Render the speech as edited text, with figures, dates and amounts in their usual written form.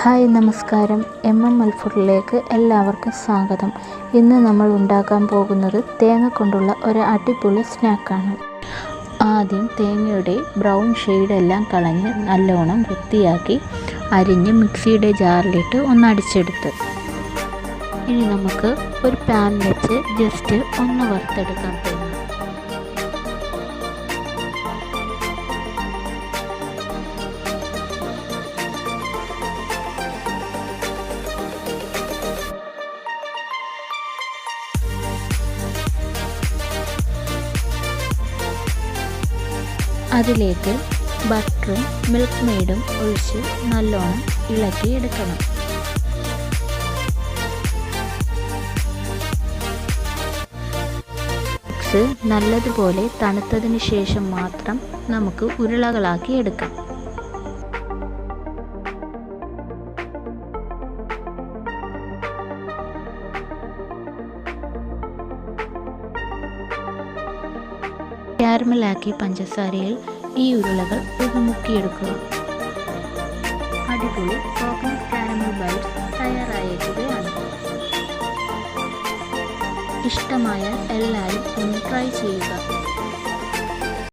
Hi നമസ്കാരം. ഫുഡിലേക്ക് എല്ലാവർക്കും സ്വാഗതം. ഇന്ന് നമ്മൾ ഉണ്ടാക്കാൻ പോകുന്നത് തേങ്ങ കൊണ്ടുള്ള ഒരു അടിപൊളി സ്നാക്കാണ്. ആദ്യം തേങ്ങയുടെ ബ്രൗൺ ഷെയ്ഡെല്ലാം കളഞ്ഞ് നല്ലോണം വൃത്തിയാക്കി അരിഞ്ഞ് മിക്സിയുടെ ജാറിലിട്ട് ഒന്ന് അടിച്ചെടുത്ത് ഇനി നമുക്ക് ഒരു പാൻ വെച്ച് ജസ്റ്റ് ഒന്ന് വറുത്തെടുക്കാൻ തേങ്ങ. അതിലേക്ക് ബട്ടറും മിൽക്ക് മെയ്ഡും ഒഴിച്ച് നല്ലോണം ഇളക്കിയെടുക്കണം. മിക്സ് നല്ലതുപോലെ തണുത്തതിന് ശേഷം മാത്രം നമുക്ക് ഉരുളകളാക്കി എടുക്കാം. കാരമലാക്കിയ പഞ്ചസാരയിൽ ഈ ഉരുളകൾ ഒന്ന് മുക്കിയെടുക്കുക. അടിപൊളി കോക്കനട്ട് കാരമൽ ബൈറ്റ്സ് തയ്യാറായിരിക്കുകയാണ്. ഇഷ്ടമായാൽ എല്ലാവരും ഒന്ന് ട്രൈ ചെയ്യുക.